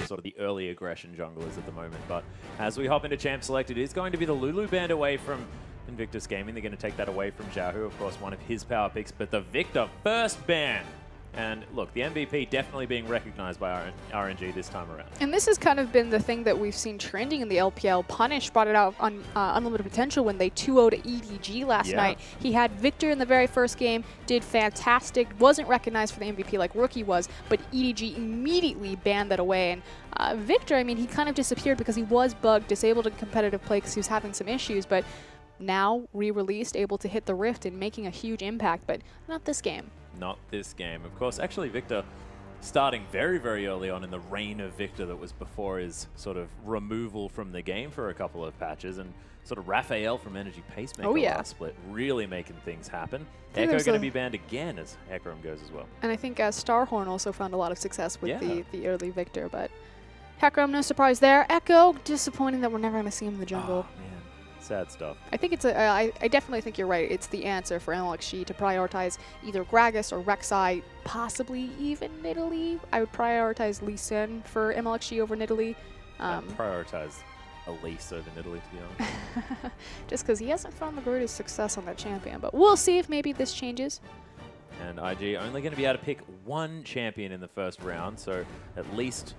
sort of the early aggression junglers at the moment. But as we hop into Champ Select, it is going to be the Lulu band away from Invictus Gaming. They're going to take that away from Xiaohu, of course, one of his power picks, but the Victor first ban. And look, the MVP definitely being recognized by RNG this time around. And this has kind of been the thing that we've seen trending in the LPL. Punish brought it out on Unlimited Potential when they 2-0'd EDG last night. He had Victor in the very first game, did fantastic, wasn't recognized for the MVP like Rookie was, but EDG immediately banned that away. And Victor, I mean, he kind of disappeared because he was bugged, disabled in competitive play because he was having some issues, but now re-released, able to hit the Rift and making a huge impact, but not this game. Not this game. Of course, actually Victor starting very, very early on in the reign of Victor that was before his sort of removal from the game for a couple of patches, and sort of Raphael from Energy Pacemaker last split really making things happen. Echo going to be banned again as Hecarim goes as well. And I think Starhorn also found a lot of success with the early Victor, but Hecarim, no surprise there. Echo, disappointing that we're never going to see him in the jungle. Oh, man. Sad stuff. I think it's I definitely think you're right. It's the answer for MLXG to prioritize either Gragas or Rek'Sai, possibly even Nidalee. I would prioritize Lee Sin for MLXG over Nidalee. Prioritize Elise over Nidalee, to be honest. Just because he hasn't found the greatest success on that champion, but we'll see if maybe this changes. And IG only going to be able to pick one champion in the first round, so at least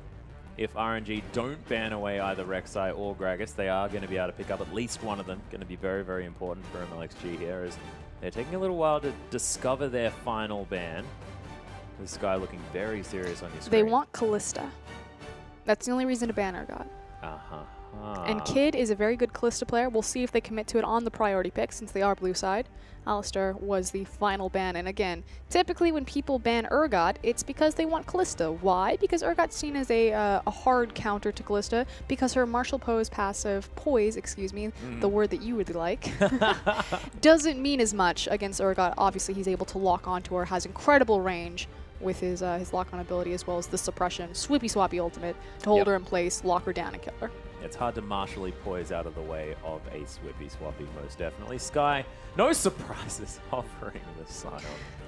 if RNG don't ban away either Rek'Sai or Gragas, they are going to be able to pick up at least one of them. Going to be very, very important for MLXG here, as they're taking a little while to discover their final ban. This guy looking very serious on your screen. They want Kalista. That's the only reason to ban Urgot. And Kid is a very good Kalista player. We'll see if they commit to it on the priority pick, since they are blue side. Alistair was the final ban, and again, typically when people ban Urgot, it's because they want Kalista. Why? Because Urgot's seen as a hard counter to Kalista, because her martial poise, excuse me, the word that you really like, doesn't mean as much against Urgot. Obviously, he's able to lock onto her, has incredible range with his lock-on ability, as well as the suppression, swippy-swappy ultimate to hold her in place, lock her down, and kill her. It's hard to martially poise out of the way of a swippy-swappy, most definitely. Sky, no surprises, offering the sign-off.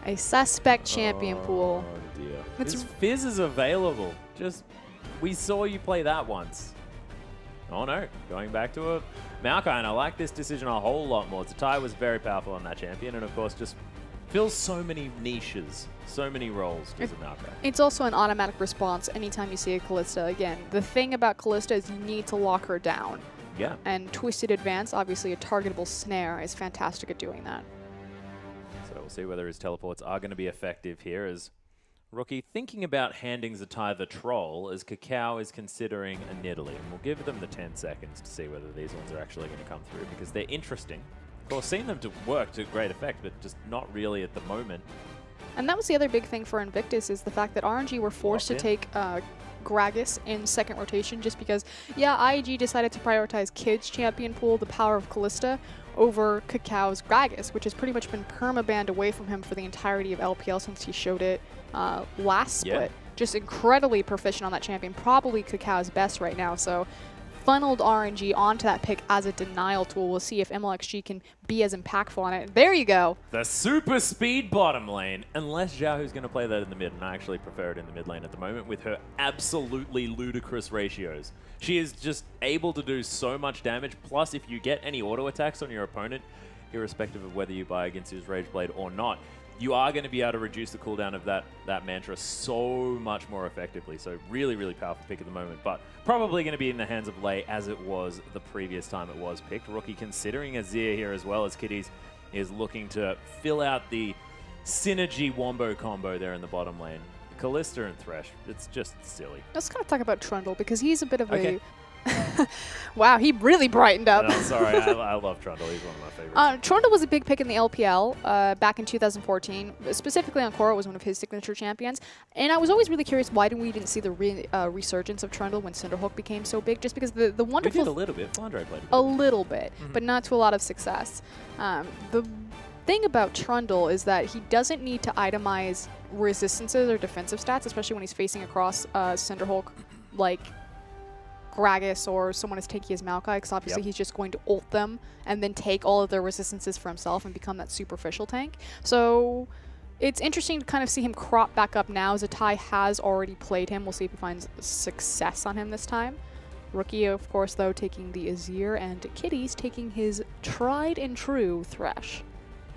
A suspect champion pool. Oh dear. Fizz is available. We saw you play that once. Oh no, going back to a Maokai, and I like this decision a whole lot more. Zatai was very powerful on that champion, and of course just fills so many niches, so many roles to Maokai. It's also an automatic response anytime you see a Kalista. Again, the thing about Kalista is you need to lock her down. Yeah. And Twisted Advance, obviously a targetable snare, is fantastic at doing that. So we'll see whether his teleports are going to be effective here, as Rookie thinking about handing Zatai the troll, as Kakao is considering a Nidalee. And we'll give them the 10 seconds to see whether these ones are actually going to come through, because they're interesting. Of course, seeing them to work to great effect, but just not really at the moment. And that was the other big thing for Invictus, is the fact that RNG were forced to take Gragas in second rotation, just because, yeah, IEG decided to prioritize Kid's champion pool, the power of Kalista, over Kakao's Gragas, which has pretty much been perma-banned away from him for the entirety of LPL since he showed it last split. Just incredibly proficient on that champion, probably Kakao's best right now, so funneled RNG onto that pick as a denial tool. We'll see if MLXG can be as impactful on it. There you go. The super speed bottom lane, unless Xiaohu's going to play that in the mid, and I actually prefer it in the mid lane at the moment with her absolutely ludicrous ratios. She is just able to do so much damage, plus if you get any auto attacks on your opponent, irrespective of whether you buy against his Rage Blade or not, you are going to be able to reduce the cooldown of that mantra so much more effectively. So really, really powerful pick at the moment, but probably going to be in the hands of Lei as it was the previous time it was picked. Rookie considering Azir here as well, as Kitties is looking to fill out the synergy wombo combo there in the bottom lane. Kalista and Thresh, it's just silly. Let's kind of talk about Trundle, because he's a bit of a... Wow, he really brightened up. No, sorry, I love Trundle. He's one of my favorites. Trundle was a big pick in the LPL back in 2014. Specifically on Korra was one of his signature champions. And I was always really curious why we didn't see the resurgence of Trundle when Cinderhawk became so big. Just because the wonderful... We did a little bit. Flandre played a little bit, but not to a lot of success. The thing about Trundle is that he doesn't need to itemize resistances or defensive stats, especially when he's facing across Cinderhawk like Gragas or someone as tanky as Maokai, because obviously he's just going to ult them and then take all of their resistances for himself and become that superficial tank. So It's interesting to kind of see him crop back up now, as Atai has already played him. We'll see if he finds success on him this time. Rookie, of course, though, taking the Azir, and Kitty's taking his tried and true Thresh.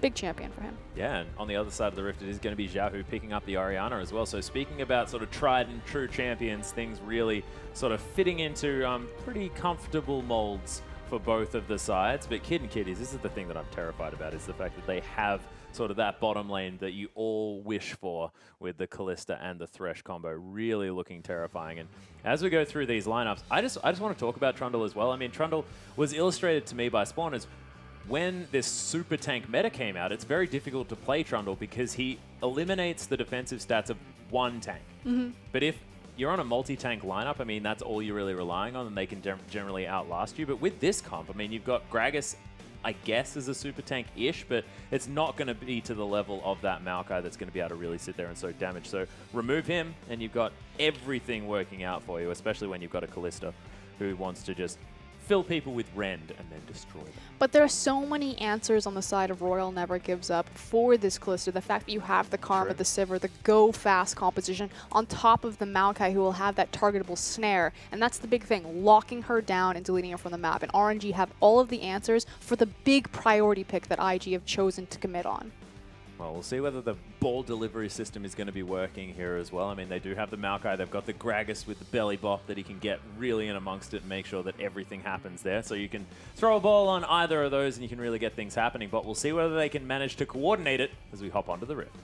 Big champion for him. Yeah, and on the other side of the rift, it is going to be Xiaohu picking up the Orianna as well. So speaking about sort of tried and true champions, things really sort of fitting into pretty comfortable molds for both of the sides. But Kid and Kitties, this is the thing that I'm terrified about, is the fact that they have sort of that bottom lane that you all wish for with the Kalista and the Thresh combo, really looking terrifying. And as we go through these lineups, I just want to talk about Trundle as well. I mean, Trundle was illustrated to me by Spawn as when this super tank meta came out, it's very difficult to play Trundle because he eliminates the defensive stats of one tank. But if you're on a multi-tank lineup, I mean, that's all you're really relying on, and they can generally outlast you. But with this comp, I mean, you've got Gragas, I guess, as a super tank-ish, but it's not going to be to the level of that Maokai that's going to be able to really sit there and soak damage. So remove him, and you've got everything working out for you, especially when you've got a Kalista who wants to just fill people with rend and then destroy them. But there are so many answers on the side of Royal Never Gives Up for this Kalista. The fact that you have the Karma, the Sivir, the go fast composition on top of the Maokai, who will have that targetable snare. And that's the big thing, locking her down and deleting her from the map. And RNG have all of the answers for the big priority pick that IG have chosen to commit on. Well, we'll see whether the ball delivery system is going to be working here as well. I mean, they do have the Maokai. They've got the Gragas with the belly bop that he can get really in amongst it and make sure that everything happens there. So you can throw a ball on either of those and you can really get things happening. But we'll see whether they can manage to coordinate it as we hop onto the rift.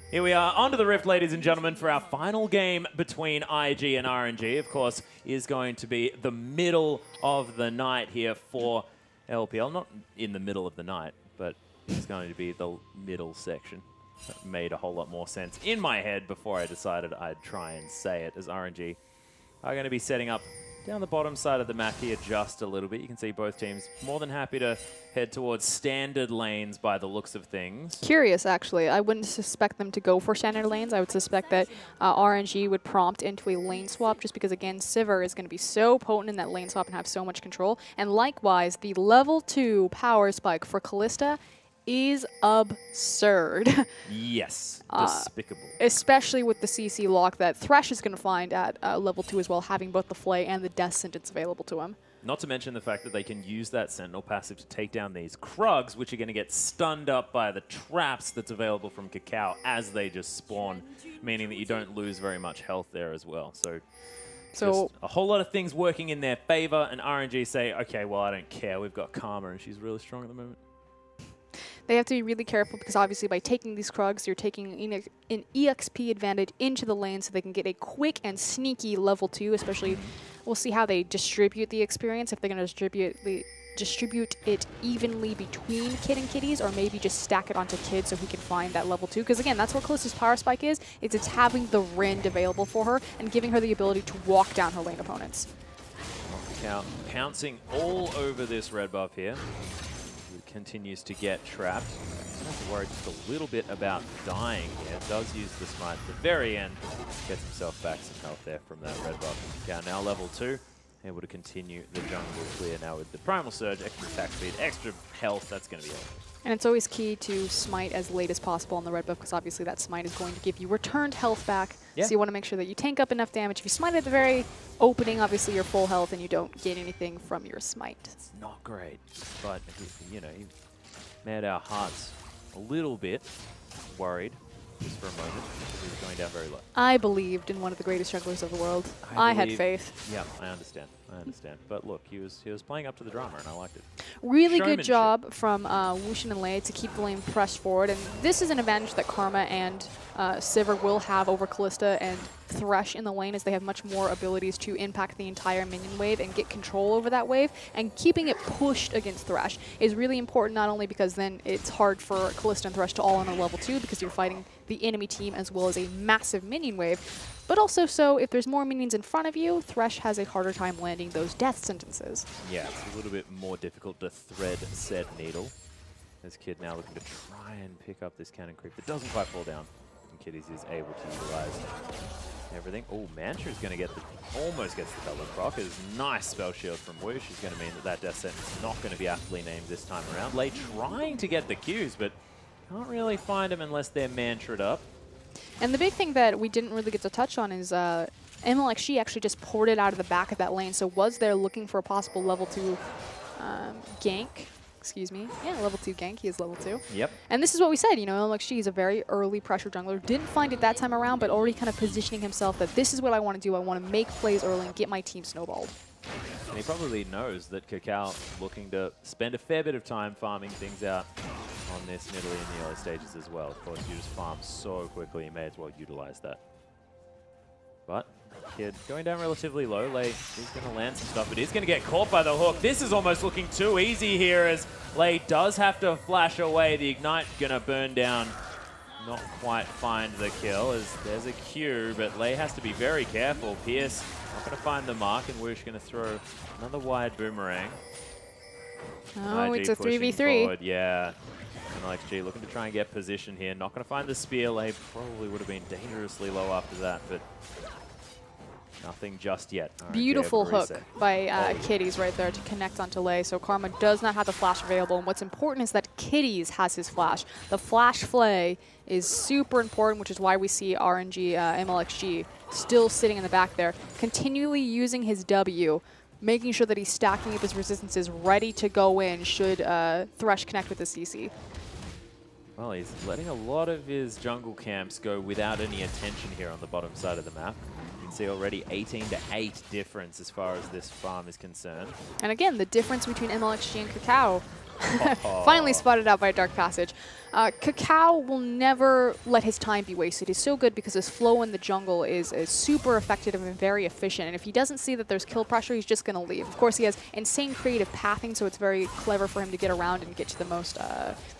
Here we are, onto the Rift, ladies and gentlemen, for our final game between IG and RNG. Of course, is going to be the middle of the night here for LPL. Not in the middle of the night, but it's going to be the middle section. That made a whole lot more sense in my head before I decided I'd try and say it, as RNG are going to be setting up down the bottom side of the map here just a little bit. You can see both teams more than happy to head towards standard lanes by the looks of things. Curious, actually. I wouldn't suspect them to go for standard lanes. I would suspect that RNG would prompt into a lane swap just because, again, Sivir is going to be so potent in that lane swap and have so much control. And likewise, the level 2 power spike for Kalista is absurd. Yes, despicable. Especially with the CC lock that Thresh is going to find at level 2 as well, having both the Flay and the Death Sentence available to him. Not to mention the fact that they can use that Sentinel passive to take down these Krugs, which are going to get stunned up by the traps that's available from Cacao as they just spawn, meaning that you don't lose very much health there as well. So just a whole lot of things working in their favor, and RNG say, okay, well, I don't care. We've got Karma, and she's really strong at the moment. They have to be really careful because obviously by taking these Krugs, you're taking an EXP advantage into the lane so they can get a quick and sneaky level 2, especially we'll see how they distribute the experience, if they're going to distribute it evenly between Kid and Kitties, or maybe just stack it onto Kid so he can find that level 2. Because again, that's what Kalista's power spike is it's having the rend available for her and giving her the ability to walk down her lane opponents. Cacao pouncing all over this red buff here. Continues to get trapped. I have to worry just a little bit about dying here. Does use the smite at the very end. Gets himself back some health there from that red buff. Now level 2. Able to continue the jungle clear now with the Primal Surge, extra attack speed, extra health. That's going to be helpful. And it's always key to smite as late as possible on the red buff because obviously that smite is going to give you returned health back. Yeah. So you want to make sure that you tank up enough damage. If you smite at the very opening, obviously you're full health and you don't gain anything from your smite. It's not great, but you know, he made our hearts a little bit worried just for a moment because he was going down very low. I believed in one of the greatest jugglers of the world. I had faith. Yeah, I understand. But look, he was playing up to the drama, and I liked it. Really good job from Wushin and Lei to keep the lane pressed forward. And this is an advantage that Karma and Sivir will have over Kalista and Thresh in the lane, as they have much more abilities to impact the entire minion wave and get control over that wave. And keeping it pushed against Thresh is really important, not only because then it's hard for Kalista and Thresh to all on a level 2 because you're fighting the enemy team as well as a massive minion wave, but also so if there's more minions in front of you, Thresh has a harder time landing those death sentences. Yeah, it's a little bit more difficult to thread said needle. This Kid now looking to try and pick up this cannon creep that doesn't quite fall down. And Kitties is able to utilize everything. Oh, Mantra's going to get the, almost gets the double proc. Is nice spell shield from Whoosh is going to mean that that death sentence is not going to be aptly named this time around. Lei trying to get the Qs, but can't really find them unless they're mantra'd up. And the big thing that we didn't really get to touch on is MLXG actually just ported out of the back of that lane, so was there looking for a possible level 2 gank. Excuse me. Yeah, level 2 gank. He is level 2. Yep. And this is what we said, you know, MLXG is a very early pressure jungler. Didn't find it that time around, but already kind of positioning himself that this is what I want to do. I want to make plays early and get my team snowballed. And he probably knows that Kakao looking to spend a fair bit of time farming things out on this Nidalee in the early stages as well. Of course, you just farm so quickly, you may as well utilize that. But Kid going down relatively low. Lei is going to land some stuff, but he's going to get caught by the hook. This is almost looking too easy here as Lei does have to flash away. The Ignite going to burn down. Not quite find the kill as there's a Q, but Lei has to be very careful. Pierce not going to find the mark, and Whoosh going to throw another wide boomerang. Oh, IG it's a pushing 3v3. forward, yeah. MLXG looking to try and get position here. Not going to find the spear. Lei probably would have been dangerously low after that, but nothing just yet. RNG Beautiful hook reset. by Kitties right there to connect onto Lei. So Karma does not have the flash available. And what's important is that Kitties has his flash. The flash flay is super important, which is why we see RNG MLXG still sitting in the back there, continually using his W, making sure that he's stacking up his resistances ready to go in should Thresh connect with the CC. Well, he's letting a lot of his jungle camps go without any attention here on the bottom side of the map. You can see already 18-8 difference as far as this farm is concerned. And again, the difference between MLXG and Kakao, finally spotted out by Dark Passage. Kakao will never let his time be wasted. He's so good because his flow in the jungle is super effective and very efficient. And if he doesn't see that there's kill pressure, he's just going to leave. Of course, he has insane creative pathing, so it's very clever for him to get around and get to the most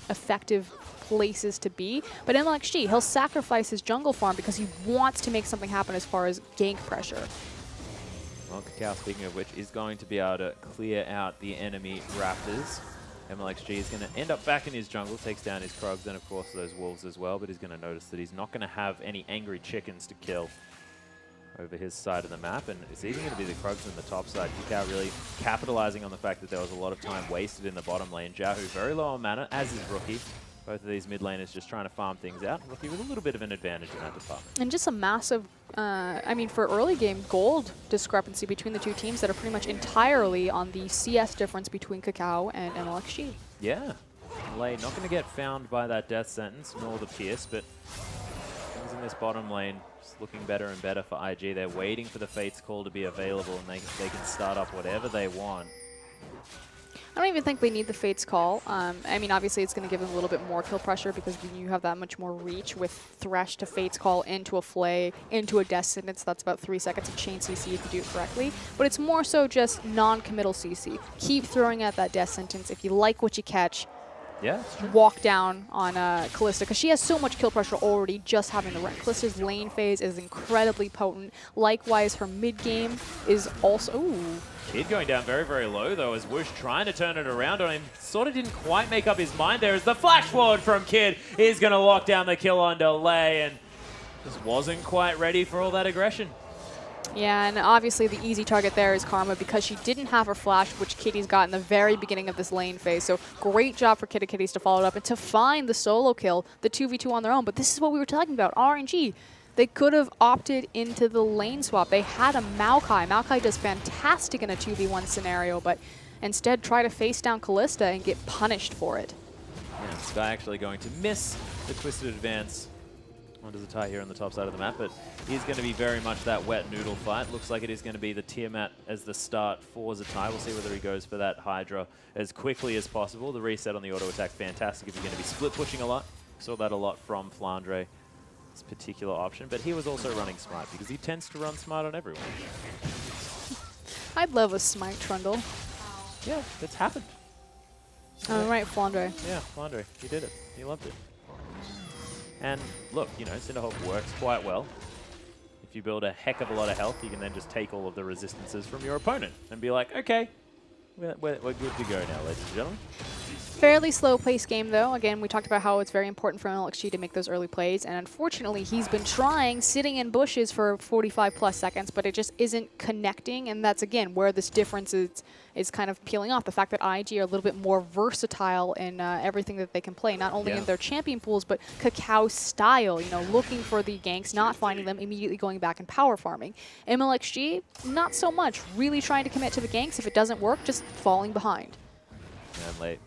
effective places to be. But MLXG, he'll sacrifice his jungle farm because he wants to make something happen as far as gank pressure. Well, Kakao, speaking of which, is going to be able to clear out the enemy Raptors. MLXG is going to end up back in his jungle, takes down his Krugs and of course those wolves as well, but he's going to notice that he's not going to have any angry chickens to kill over his side of the map, and it's even going to be the Krugs in the top side. Kakao really capitalizing on the fact that there was a lot of time wasted in the bottom lane. Jahu very low on mana, as is Rookie. Both of these mid laners just trying to farm things out. Rookie with a little bit of an advantage in that department. And just a massive, I mean, for early game gold discrepancy between the two teams that are pretty much entirely on the CS difference between Kakao and MLXG. Yeah. Lei not going to get found by that death sentence, nor the Pierce, but things in this bottom lane just looking better and better for IG. They're waiting for the Fate's Call to be available, and they can start up whatever they want. I don't even think they need the Fate's Call. I mean, obviously it's going to give them a little bit more kill pressure because you have that much more reach with Thresh to Fate's Call into a Flay, into a Death Sentence. That's about 3 seconds of chain CC if you do it correctly. But it's more so just non-committal CC. Keep throwing at that Death Sentence. If you like what you catch, yeah, walk down on Kalista, because she has so much kill pressure already just having the run. Kalista's lane phase is incredibly potent. Likewise, her mid game is also... Ooh. Kid going down very, very low, though, as Whoosh trying to turn it around on him. Sort of didn't quite make up his mind there as the flash forward from Kid is going to lock down the kill on Lei, and just wasn't quite ready for all that aggression. Yeah, and obviously the easy target there is Karma because she didn't have her flash, which Kitty's got in the very beginning of this lane phase. So great job for Kitties to follow it up and to find the solo kill, the 2v2 on their own. But this is what we were talking about, RNG. They could have opted into the lane swap. They had a Maokai. Maokai does fantastic in a 2v1 scenario, but instead try to face down Kalista and get punished for it. Yeah, Sky actually going to miss the twisted advance onto Zatai here on the top side of the map, but he's going to be very much that wet noodle fight. Looks like it is going to be the Tiamat as the start for Zatai. We'll see whether he goes for that Hydra as quickly as possible. The reset on the auto attack, fantastic if you're going to be split pushing a lot. Saw that a lot from Flandre. This particular option, but he was also running smart because he tends to run smart on everyone. I'd love a smite trundle. Yeah, that's happened. Oh, right, Flandre. Yeah, Flandre, he did it. He loved it. And look, you know, Cinderhawk works quite well. If you build a heck of a lot of health, you can then just take all of the resistances from your opponent and be like, okay, we're good to go now, ladies and gentlemen. Fairly slow-paced game, though. Again, we talked about how it's very important for LXG to make those early plays, and unfortunately, he's been trying, sitting in bushes for 45-plus seconds, but it just isn't connecting, and that's, again, where this difference is kind of peeling off. The fact that IG are a little bit more versatile in everything that they can play, not only in their champion pools, but Cacao style, you know, looking for the ganks, not finding them, immediately going back and power farming. MLXG, not so much. Really trying to commit to the ganks. If it doesn't work, just falling behind. And late.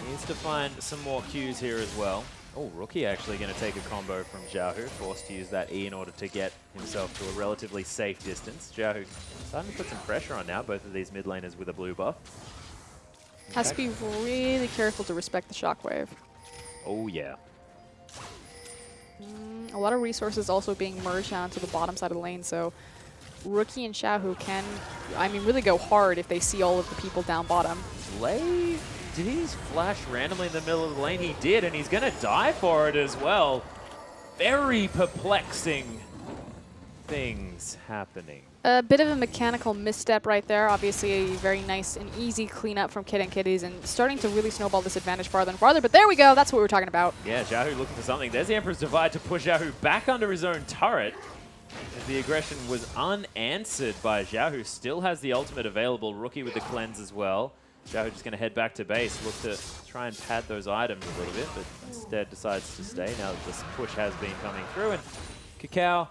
Needs to find some more Qs here as well. Oh, Rookie actually going to take a combo from Xiaohu, forced to use that E in order to get himself to a relatively safe distance. Xiaohu starting to put some pressure on now, both of these mid laners with a blue buff. Has to be really careful to respect the shockwave. Oh, yeah. A lot of resources also being merged down to the bottom side of the lane, so Rookie and Xiaohu can, I mean, really go hard if they see all of the people down bottom. Lei, did he just flash randomly in the middle of the lane? He did, and he's going to die for it as well. Very perplexing things happening. A bit of a mechanical misstep right there. Obviously, a very nice and easy cleanup from Kid and Kitties, and starting to really snowball this advantage farther and farther. But there we go. That's what we were talking about. Yeah, Xiaohu looking for something. There's the Emperor's Divide to push Xiaohu back under his own turret. The aggression was unanswered by Xiaohu. Still has the ultimate available. Rookie with the cleanse as well. Xiaohu just going to head back to base, look to try and pad those items a little bit, but instead decides to stay now that this push has been coming through. And Cacao,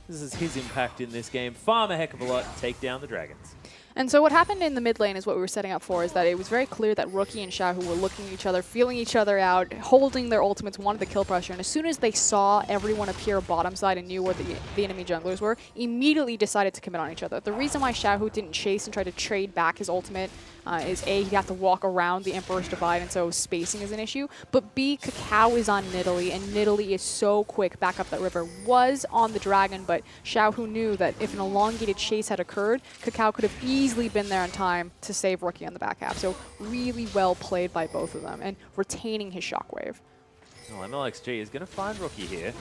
this is his impact in this game. Farm a heck of a lot, take down the Dragons. And so what happened in the mid lane is what we were setting up for, is that it was very clear that Rookie and Xiaohu were looking at each other, feeling each other out, holding their ultimates, wanted the kill pressure, and as soon as they saw everyone appear bottom side and knew where the enemy junglers were, immediately decided to commit on each other. The reason why Xiaohu didn't chase and try to trade back his ultimate is A, he'd have to walk around the Emperor's Divide, and so spacing is an issue, but B, Cacao is on Nidalee, and Nidalee is so quick back up that river. Was on the dragon, but Xiaohu knew that if an elongated chase had occurred, Cacao could have easily been there in time to save Rookie on the back half. So really well played by both of them, and retaining his shockwave. Well, MLXG is going to find Rookie here.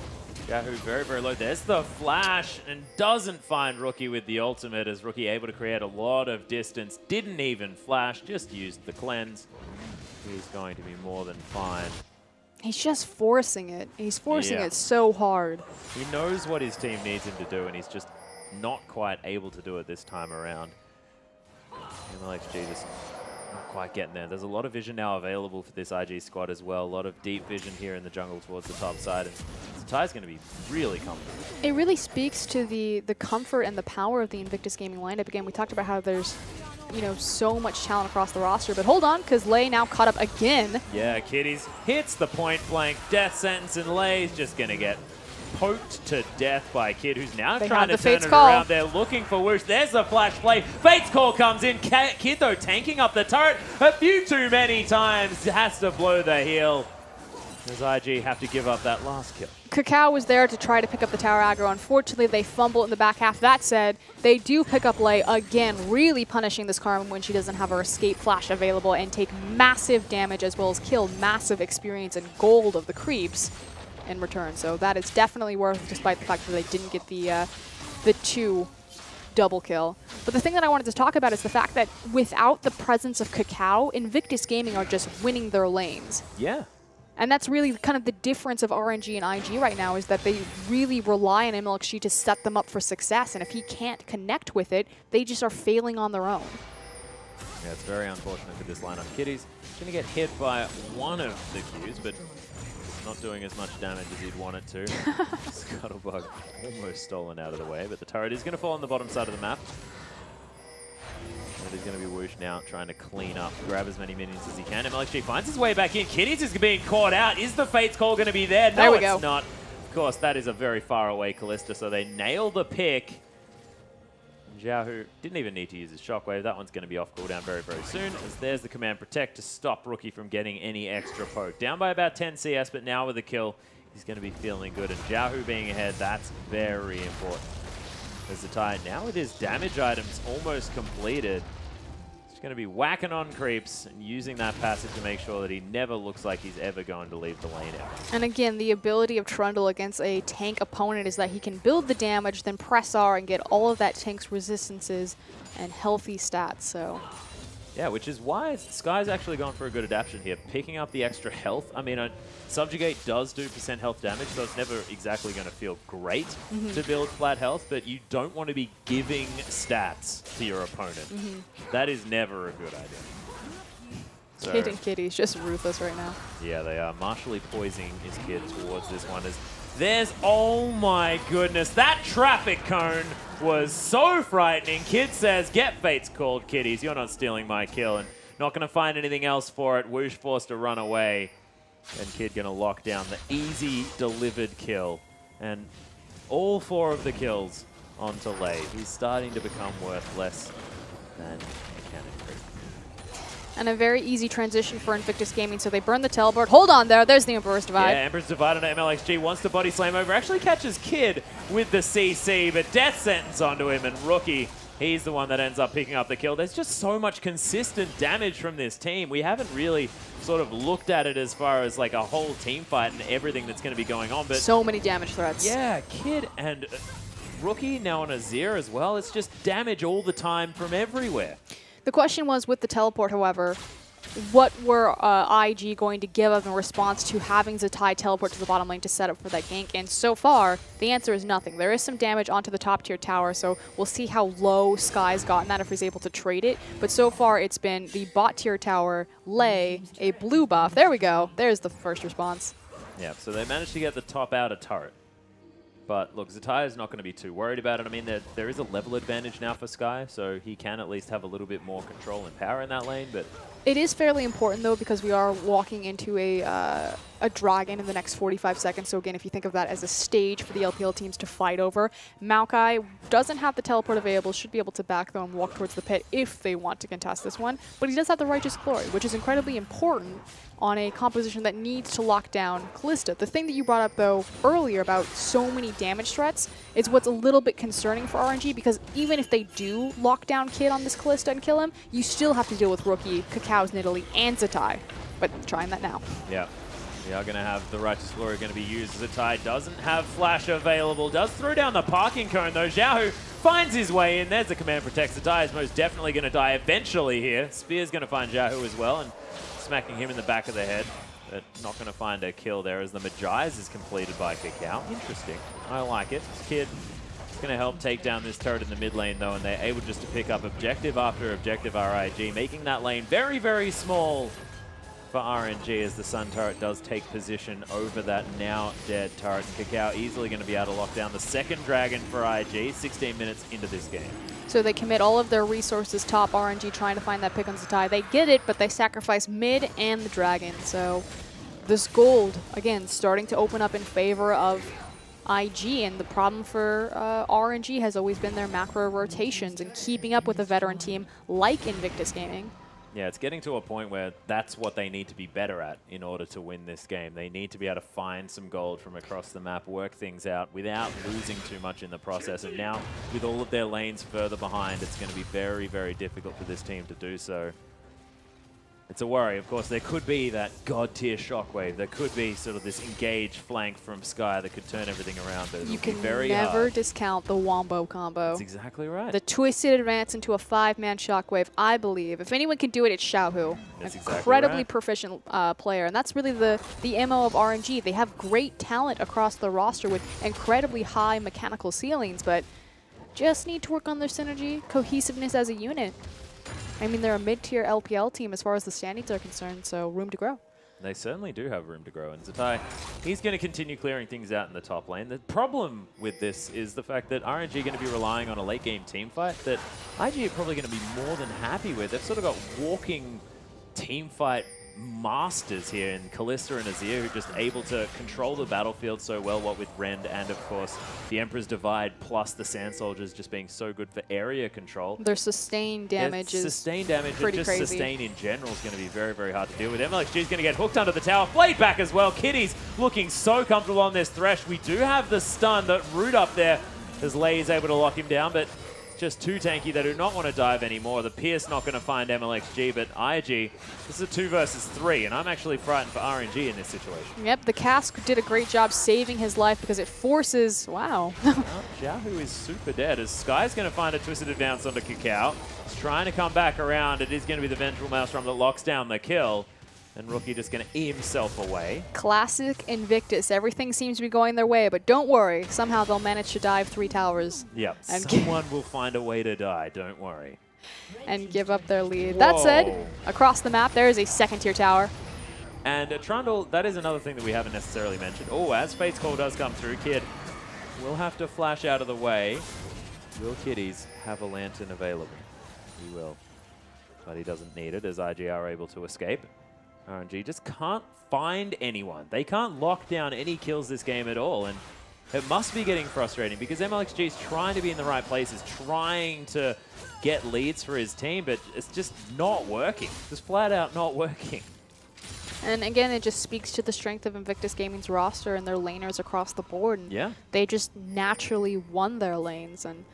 Xiaohu very, very low. There's the flash, and doesn't find Rookie with the ultimate, as Rookie able to create a lot of distance. Didn't even flash, just used the cleanse. He's going to be more than fine. He's just forcing it. He's forcing it so hard. He knows what his team needs him to do, and he's just not quite able to do it this time around. MLXG just not quite getting there. There's a lot of vision now available for this IG squad as well. A lot of deep vision here in the jungle towards the top side. And Tai's going to be really comfortable. It really speaks to the comfort and the power of the Invictus Gaming lineup. Again, we talked about how there's, you know, so much talent across the roster. But hold on, because Lei now caught up again. Yeah, Kitties hits the point blank death sentence, and Lei's just going to get poked to death by Kid, who's now trying to turn it around. They're looking for Whoosh. There's the flash play. Fate's Call comes in. Kid, though, tanking up the turret a few too many times. Has to blow the heal. Does IG have to give up that last kill? Cacao was there to try to pick up the tower aggro. Unfortunately, they fumble in the back half. That said, they do pick up Lei again, really punishing this Carmen when she doesn't have her escape flash available, and take massive damage as well as kill massive experience and gold of the creeps in return. So that is definitely worth, despite the fact that they didn't get the 2 double kill. But the thing that I wanted to talk about is the fact that without the presence of Cacao, Invictus Gaming are just winning their lanes. Yeah. And that's really kind of the difference of RNG and IG right now, is that they really rely on MLXG to set them up for success. And if he can't connect with it, they just are failing on their own. Yeah, it's very unfortunate for this lineup. Kitty's going to get hit by one of the Qs, but not doing as much damage as he'd want it to. Scuttlebug almost stolen out of the way, but the turret is going to fall on the bottom side of the map. And it's going to be Whoosh now trying to clean up, grab as many minions as he can. MLXG finds his way back in. Kitty's is being caught out. Is the Fate's Call going to be there? No, it's not. Of course, that is a very far away Callista, so they nail the pick. Xiaohu didn't even need to use his shockwave. That one's going to be off cooldown very, very soon, as there's the command protect to stop Rookie from getting any extra poke. Down by about 10 CS, but now with the kill, he's going to be feeling good. And Xiaohu being ahead, that's very important. As the Tai now with his damage items almost completed, he's going to be whacking on creeps and using that passive to make sure that he never looks like he's ever going to leave the lane out. And again, the ability of Trundle against a tank opponent is that he can build the damage, then press R and get all of that tank's resistances and healthy stats. So Yeah, which is why Sky's actually gone for a good adaptation here, picking up the extra health. I mean, Subjugate does do % health damage, so it's never exactly going to feel great to build flat health, but you don't want to be giving stats to your opponent. That is never a good idea. So, Kid and Kitty's just ruthless right now. Yeah, they are martially poising his kid towards this one. There's, oh my goodness, that traffic cone was so frightening. Kid says, get Fate's called, kiddies. You're not stealing my kill, and not going to find anything else for it. Woosh forced to run away, and Kid going to lock down the easy delivered kill. And all 4 of the kills onto Lei. He's starting to become worth less than Mechanic. And a very easy transition for Invictus Gaming, so they burn the teleport. Hold on there, there's the Emperor's Divide. Yeah, Emperor's Divide on MLXG, wants to body slam over, actually catches Kid with the CC, but death sentence onto him, and Rookie, he's the one that ends up picking up the kill. There's just so much consistent damage from this team. We haven't really sort of looked at it as far as like a whole team fight and everything that's going to be going on, but so many damage threats. Yeah, Kid and Rookie now on Azir as well. It's just damage all the time from everywhere. The question was, with the teleport, however, what were IG going to give up in response to having Zatai teleport to the bottom lane to set up for that gank? And so far, the answer is nothing. There is some damage onto the top tier tower, so we'll see how low Sky's gotten that if he's able to trade it. But so far, it's been the bot tier tower, Lei, a blue buff. There we go. There's the first response. Yeah, so they managed to get the top outer turret. But look, Zatai is not going to be too worried about it. I mean, there is a level advantage now for Sky, so he can at least have a little bit more control and power in that lane. But it is fairly important, though, because we are walking into a dragon in the next 45 seconds. So again, if you think of that as a stage for the LPL teams to fight over, Maokai doesn't have the teleport available, should be able to back them and walk towards the pit if they want to contest this one. But he does have the Righteous Glory, which is incredibly important on a composition that needs to lock down Kalista. The thing that you brought up, though, earlier about so many damage threats is what's a little bit concerning for RNG, because even if they do lock down Kid on this Kalista and kill him, you still have to deal with Rookie, Cacao, Nidalee, and Zatai. But trying that now. Yeah. We are going to have the Righteous Glory going to be used. Zatai doesn't have Flash available. Does throw down the parking cone, though. Xiaohu finds his way in. There's the command protect. Zatai is most definitely going to die eventually here. Spear's going to find Xiaohu as well, and smacking him in the back of the head, but not going to find a kill there as the Magi's is completed by Cacao. Interesting. I like it. Kid is going to help take down this turret in the mid lane, though, and they're able just to pick up objective after objective RIG, making that lane very, very small for RNG as the Sun turret does take position over that now dead turret. And Cacao easily going to be able to lock down the second dragon for IG 16 minutes into this game. So they commit all of their resources top RNG trying to find that pick on Zatai. They get it, but they sacrifice mid and the dragon. So this gold, again, starting to open up in favor of IG. And the problem for RNG has always been their macro rotations and keeping up with a veteran team like Invictus Gaming. Yeah, it's getting to a point where that's what they need to be better at in order to win this game. They need to be able to find some gold from across the map, work things out without losing too much in the process. And now, with all of their lanes further behind, it's going to be very, very difficult for this team to do so. It's a worry. Of course, there could be that god-tier shockwave. There could be sort of this engaged flank from Sky that could turn everything around, but you can never discount the Wombo combo. That's exactly right. The twisted advance into a 5-man shockwave, I believe. If anyone can do it, it's Xiaohu. That's incredibly proficient player, and that's really the MO of RNG. They have great talent across the roster with incredibly high mechanical ceilings, but just need to work on their synergy, cohesiveness as a unit. I mean, they're a mid-tier LPL team as far as the standings are concerned, so room to grow. They certainly do have room to grow. And Zatai, he's going to continue clearing things out in the top lane. The problem with this is the fact that RNG are going to be relying on a late-game team fight that IG are probably going to be more than happy with. They've sort of got walking team fight masters here in Kalista and Azir, who are just able to control the battlefield so well, what with Rend and, of course, the Emperor's Divide plus the Sand Soldiers just being so good for area control. Their sustained damage is sustained damage pretty and just crazy. sustain in general is going to be very, very hard to deal with. MLXG is going to get hooked under the tower. Blade back as well. Kitty's looking so comfortable on this Thresh. We do have the stun that root up there as Lei is able to lock him down, but just too tanky. They do not want to dive anymore. The Pierce not going to find MLXG, but IG, this is a 2 versus 3, and I'm actually frightened for RNG in this situation. Yep, the Cask did a great job saving his life because it forces... Wow. Xiaohu is super dead as Sky's going to find a twisted advance onto Kakao. He's trying to come back around. It is going to be the Vengeful Maelstrom that locks down the kill. And Rookie just going to E himself away. Classic Invictus. Everything seems to be going their way, but don't worry. Somehow they'll manage to dive 3 towers. Yep, someone will find a way to die. Don't worry. And give up their lead. Whoa. That said, across the map, there is a 2nd-tier tower. And Trundle, that is another thing that we haven't necessarily mentioned. Oh, as Fate's Call does come through, Kid will have to flash out of the way. Will Kiddies have a lantern available? He will. But he doesn't need it as IG are able to escape. RNG just can't find anyone. They can't lock down any kills this game at all, and it must be getting frustrating because MLXG is trying to be in the right places, trying to get leads for his team, but it's just not working. Just flat out not working. And again, it just speaks to the strength of Invictus Gaming's roster and their laners across the board. And yeah. They just naturally won their lanes. And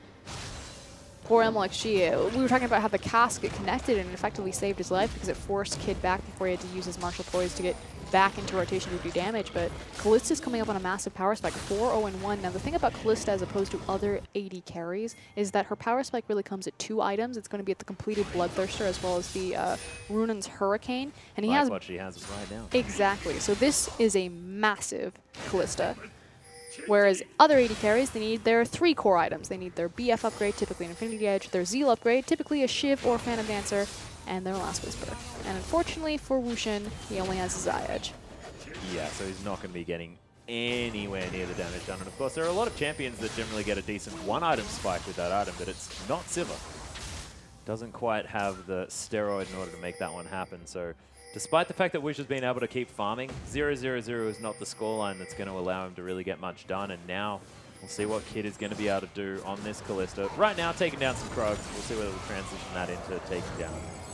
poor MLXG, we were talking about how the Cask connected and effectively saved his life because it forced Kid back before he had to use his martial poise to get back into rotation to do damage. But Kallista's coming up on a massive power spike, 4-0-1. Now the thing about Kallista as opposed to other AD carries is that her power spike really comes at 2 items. It's going to be at the completed Bloodthirster as well as the Runan's Hurricane. And he like has what she has right now. Exactly. So this is a massive Kallista. Whereas other AD carries, they need their 3 core items. They need their BF upgrade, typically an Infinity Edge, their Zeal upgrade, typically a Shiv or Phantom Dancer, and their Last Whisper. And unfortunately for Wushin, he only has his Eye Edge. Yeah, so he's not going to be getting anywhere near the damage done. And of course, there are a lot of champions that generally get a decent 1-item spike with that item, but it's not Sivir. Doesn't quite have the steroid in order to make that one happen. So despite the fact that Wish has been able to keep farming, 0-0-0 is not the scoreline that's going to allow him to really get much done. And now we'll see what Kid is going to be able to do on this Kallista. Right now, taking down some Krugs. We'll see whether we'll transition that into taking down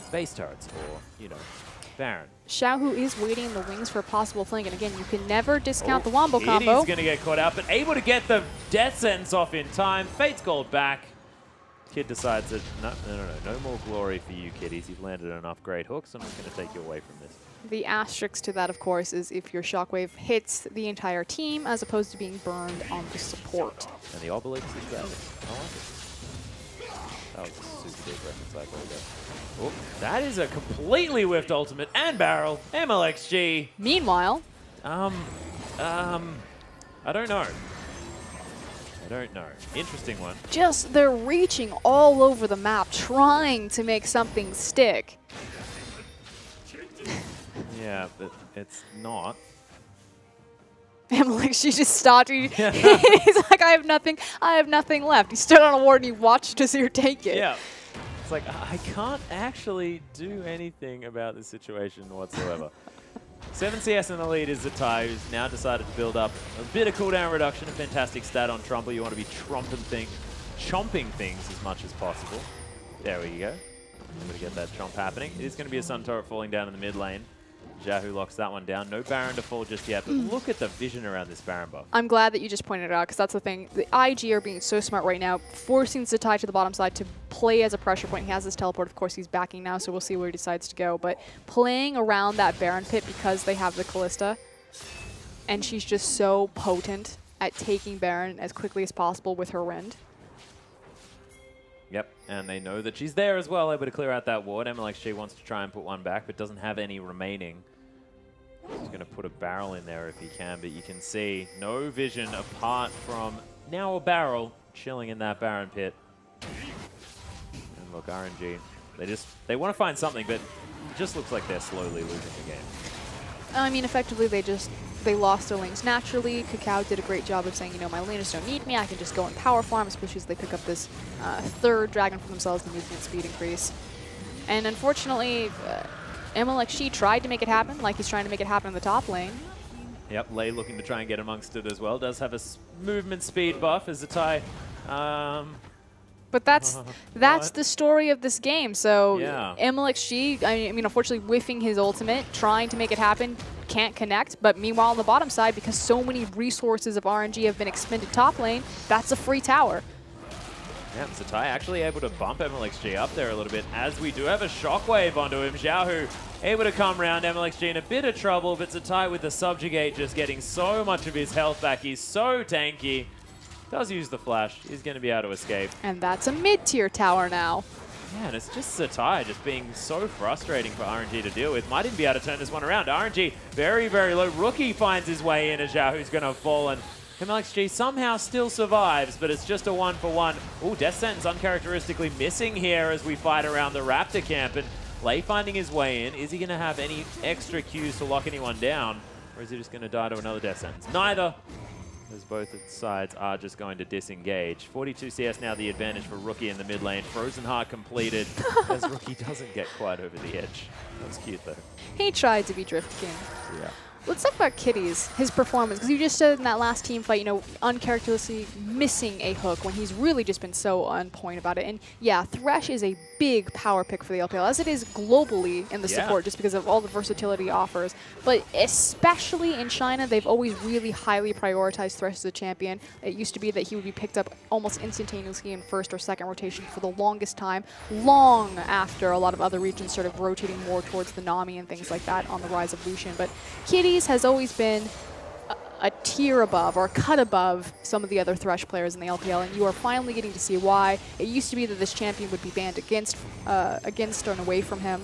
base turrets or, you know, Baron. Xiaohu is waiting in the wings for a possible flank. And again, you can never discount the Wombo combo. He's going to get caught out, but able to get the death sentence off in time. Fate's Gold back. Kid decides that, no more glory for you, kiddies. You've landed enough great hooks. I'm just going to take you away from this. The asterisk to that, of course, is if your shockwave hits the entire team as opposed to being burned on the support. And the obelisk is dead. I like it. That was a super big reference, I apologize. Oh, that is a completely whiffed ultimate and barrel. MLXG. Meanwhile, I don't know. I don't know. Interesting one. Just, they're reaching all over the map, trying to make something stick. Yeah, but it's not. And like she just stopped. He's like, I have nothing left. He stood on a ward and he watched Azir take it. Yeah. It's like, I can't actually do anything about this situation whatsoever. 7 CS in the lead is Zatai, who's now decided to build up a bit of cooldown reduction, a fantastic stat on Trumper. You want to be chomping things as much as possible. There we go. I'm going to get that chomp happening. It is going to be a Sun Turret falling down in the mid lane. Xiaohu locks that one down. No Baron to fall just yet, but look at the vision around this Baron buff. I'm glad that you just pointed it out, because that's the thing. The IG are being so smart right now, forcing Zatai to the bottom side to play as a pressure point. He has his teleport. Of course, he's backing now, so we'll see where he decides to go. But playing around that Baron pit because they have the Kallista, and she's just so potent at taking Baron as quickly as possible with her Rend. Yep, and they know that she's there as well, able to clear out that ward. MLXG wants to try and put one back, but doesn't have any remaining. He's going to put a barrel in there if he can, but you can see no vision apart from now a barrel chilling in that Baron pit. And look, RNG, they want to find something, but it just looks like they're slowly losing the game. I mean, effectively, they lost their lanes naturally. Kakao did a great job of saying, you know, my laners don't need me. I can just go and power farm, especially as they pick up this third dragon for themselves, the movement speed increase. And unfortunately, MLXG tried to make it happen, like he's trying to make it happen in the top lane. Yep, Lei looking to try and get amongst it as well. Does have a movement speed buff as Zatai. But that's the story of this game. So yeah. MLXG, I mean, unfortunately, whiffing his ultimate, trying to make it happen, can't connect. But meanwhile, on the bottom side, because so many resources of RNG have been expended top lane, that's a free tower. Yeah, Zatai actually able to bump MLXG up there a little bit, as we do have a shockwave onto him. Xiaohu able to come around MLXG in a bit of trouble, but Zatai with the subjugate just getting so much of his health back. He's so tanky. Does use the flash. He's going to be able to escape. And that's a mid-tier tower now. Yeah, and it's just Zatai just being so frustrating for RNG to deal with. Might even be able to turn this one around. RNG very, very low. Rookie finds his way in as Xiaohu's going to fall, and MLXG somehow still survives, but it's just a 1-for-1. Oh, Death Sentence uncharacteristically missing here as we fight around the Raptor camp, and Lei finding his way in. Is he going to have any extra cues to lock anyone down, or is he just going to die to another Death Sentence? Neither, as both sides are just going to disengage. 42 CS now the advantage for Rookie in the mid lane. Frozen Heart completed, as Rookie doesn't get quite over the edge. That was cute, though. He tried to be Drift King. Yeah. Let's talk about Kitty's, his performance, because you just said in that last team fight, you know, uncharacteristically missing a hook when he's really just been so on point about it. And yeah, Thresh is a big power pick for the LPL, as it is globally in the support, just because of all the versatility he offers. But especially in China, they've always really highly prioritized Thresh as a champion. It used to be that he would be picked up almost instantaneously in first or second rotation for the longest time, long after a lot of other regions started rotating more towards the Nami and things like that on the rise of Lucian. But Kitty has always been a tier above or a cut above some of the other Thresh players in the LPL, and you are finally getting to see why. It used to be that this champion would be banned against and away from him.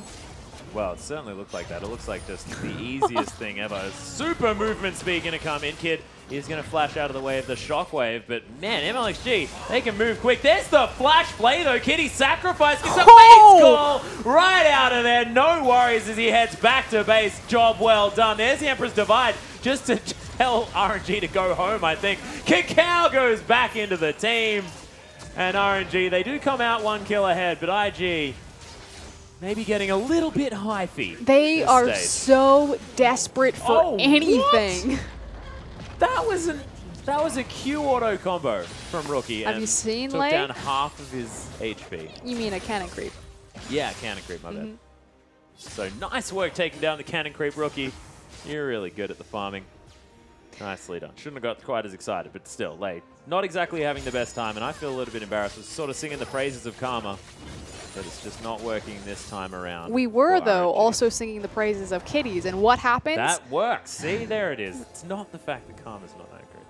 Well, it certainly looked like that. It looks like just the easiest thing ever. Super movement speed going to come in. Kid is going to flash out of the way of the shockwave, but man, MLXG, they can move quick. There's the flash play though. Kitty sacrifice gets a base call right out of there. No worries as he heads back to base. Job well done. There's the Emperor's Divide just to tell RNG to go home, I think. Kakao goes back into the team, and RNG, they do come out 1 kill ahead, but IG maybe getting a little bit hyphy. They are so desperate for anything. What? That was a Q auto combo from Rookie. Have you seen took Lei? Down half of his HP. You mean a cannon creep? Yeah, cannon creep, my bad. So nice work taking down the cannon creep, Rookie. You're really good at the farming. Nicely done. Shouldn't have got quite as excited, but still, Lei not exactly having the best time, and I feel a little bit embarrassed. Was sort of singing the praises of Karma, but it's just not working this time around. We were, though, also singing the praises of Kitties, and what happens? That works. See, there it is. It's not the fact that Karma's not that great.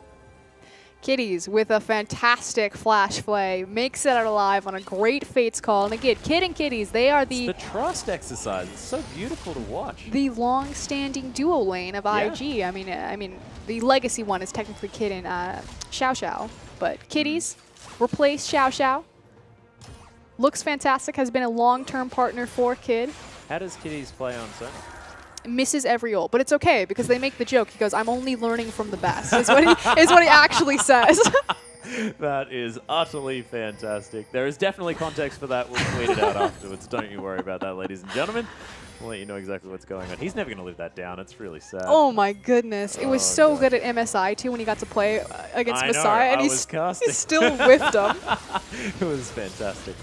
Kitties with a fantastic flash play, makes it out alive on a great Fates call. And again, Kid and Kitties, they are the trust exercise. It's so beautiful to watch. The long-standing duo lane of IG. I mean, the legacy one is technically Kid and Xiao Xiao, but Kitties replace Xiao Xiao. Looks fantastic, has been a long-term partner for Kid. How does Kitties play on Sony? Misses every ult, but it's okay because they make the joke. He goes, "I'm only learning from the best," is what he actually says. That is utterly fantastic. There is definitely context for that. We'll tweet it out afterwards. Don't you worry about that, ladies and gentlemen. We'll let you know exactly what's going on. He's never going to live that down. It's really sad. Oh my goodness. It was so good at MSI too when he got to play against Messiah, and he still whiffed him. It was fantastic.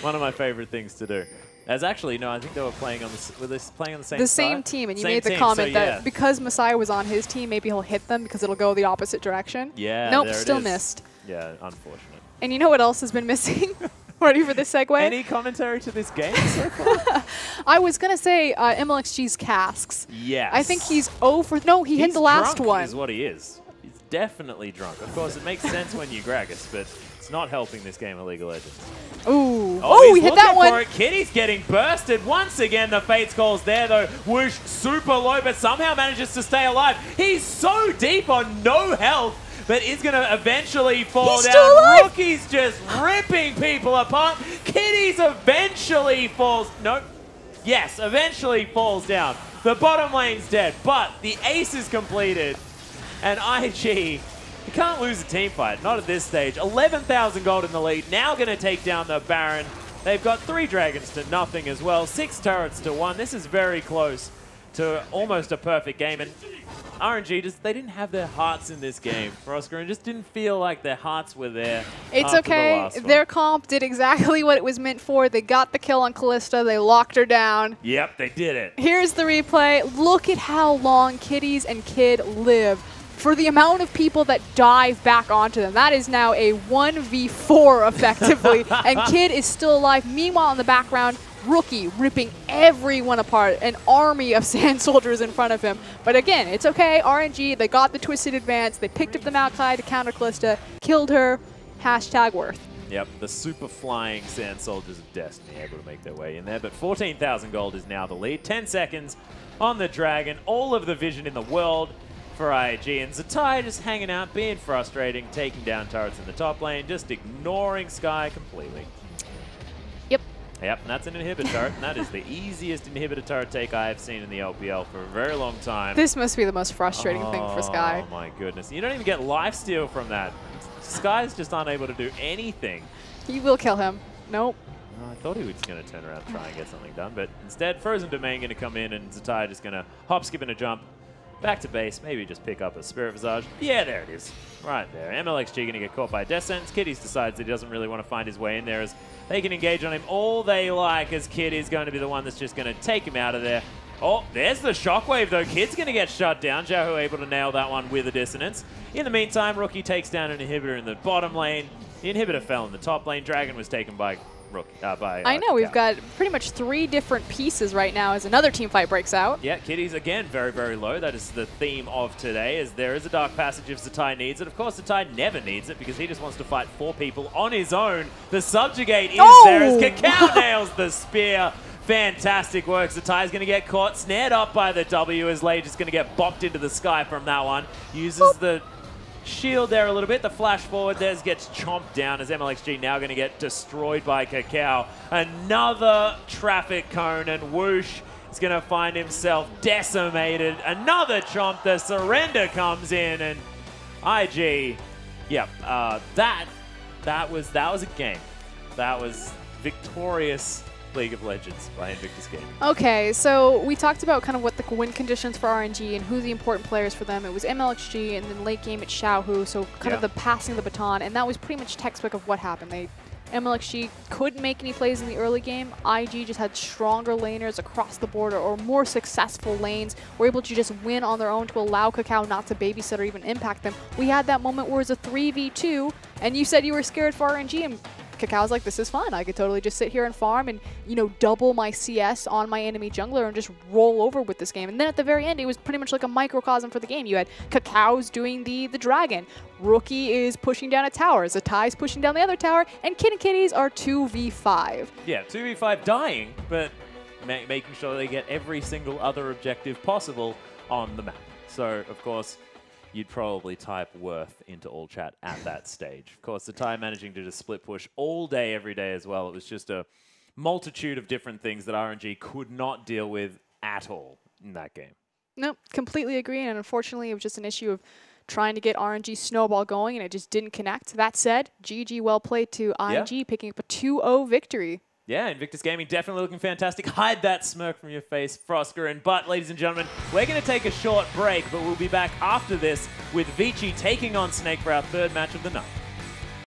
One of my favorite things to do. As actually, no, I think they were playing on the same team, and you made the comment that because Messiah was on his team, maybe he'll hit them because it'll go the opposite direction. Yeah, nope, still missed. Yeah, unfortunate. And you know what else has been missing? Ready for this segue? Any commentary to this game so far? I was going to say MLXG's casks. Yes. I think he's 0 for... No, he hit the last one. Is what he is. He's definitely drunk. Of course, it makes sense when you Gragas, but it's not helping this game of League of Legends. Ooh. Oh, he hit that one. Kitty's getting bursted. Once again, the Fates call's there, though. Whoosh, super low, but somehow manages to stay alive. He's so deep on no health, but is going to eventually fall down. Still alive. Rookie's just ripping people apart. Kitty's eventually falls. Nope. Yes, eventually falls down. The bottom lane's dead, but the ace is completed. And IG, you can't lose a team fight, not at this stage. 11,000 gold in the lead, now going to take down the Baron. They've got 3 dragons to nothing as well, 6 turrets to 1. This is very close to almost a perfect game. And RNG, they didn't have their hearts in this game for Oscar, and just didn't feel like their hearts were there. It's okay. Their comp did exactly what it was meant for. They got the kill on Callista. They locked her down. Yep, they did it. Here's the replay. Look at how long Kitties and Kid live. for the amount of people that dive back onto them. That is now a 1v4 effectively, and Kid is still alive. Meanwhile, in the background, Rookie ripping everyone apart, an army of Sand Soldiers in front of him. But again, it's okay, RNG, they got the Twisted Advance, they picked up the Maokai to counter Kalista, killed her, hashtag worth. Yep, the super flying Sand Soldiers of Destiny able to make their way in there, but 14,000 gold is now the lead. 10 seconds on the Dragon, all of the vision in the world for IG, and Zatai just hanging out, being frustrating, taking down turrets in the top lane, just ignoring Sky completely. Yep. Yep, and that's an inhibitor turret, and that is the easiest inhibitor turret take I have seen in the LPL for a very long time. This must be the most frustrating thing for Sky. Oh my goodness. You don't even get lifesteal from that. Sky's just unable to do anything. He will kill him. Nope. I thought he was going to turn around and try and get something done, but instead, Frozen Domain going to come in, and Zatai just going to hop, skip, and a jump back to base. Maybe just pick up a Spirit Visage. Yeah, there it is. Right there. MLXG going to get caught by Death Sentence. Kiddies decides that he doesn't really want to find his way in there, as they can engage on him all they like, as Kid is going to be the one that's just going to take him out of there. Oh, there's the Shockwave, though. Kid's going to get shut down. Xiaohu able to nail that one with a Dissonance. In the meantime, Rookie takes down an inhibitor in the bottom lane. The inhibitor fell in the top lane. Dragon was taken by I know, we've got pretty much 3 different pieces right now as another team fight breaks out. Yeah, Kitty's again very, very low. That is the theme of today, as there is a Dark Passage if Zatai needs it. Of course, Zatai never needs it because he just wants to fight 4 people on his own. The Subjugate is there as Kakao nails the spear. Fantastic work. Zatai's going to get caught, snared up by the W, as Lage is going to get bopped into the sky from that one. Uses the shield there a little bit. The flash forward there gets chomped down, as MLXG now going to get destroyed by Kakao. Another traffic cone, and Whoosh is going to find himself decimated. Another chomp. The surrender comes in, and IG, yep, that was a game. That was victorious League of Legends by Invictus Gaming. Okay, so we talked about kind of what the win conditions for RNG and who the important players for them. It was MLXG, and then late game it's Xiaohu, so kind of the passing of the baton, and that was pretty much textbook of what happened. MLXG couldn't make any plays in the early game. IG just had stronger laners across the board, or more successful lanes, were able to just win on their own to allow Kakao not to babysit or even impact them. We had that moment where it was a 3v2, and you said you were scared for RNG, and Kakao's like, this is fun. I could totally just sit here and farm and, you know, double my CS on my enemy jungler and just roll over with this game. And then at the very end, it was pretty much like a microcosm for the game. You had Kakao's doing the dragon. Rookie is pushing down a tower. Zatai's pushing down the other tower. And Kid and Kitties are 2v5. Yeah, 2v5 dying, but making sure they get every single other objective possible on the map. So, of course, you'd probably type worth into all chat at that stage. Of course, Zatai managing to just split push all day, every day as well. It was just a multitude of different things that RNG could not deal with at all in that game. Nope, completely agree. And unfortunately, it was just an issue of trying to get RNG snowball going, and it just didn't connect. That said, GG well played to IG, picking up a 2-0 victory. Yeah, Invictus Gaming definitely looking fantastic. Hide that smirk from your face, Frosker. But, ladies and gentlemen, we're going to take a short break, but we'll be back after this with Vici taking on Snake for our 3rd match of the night.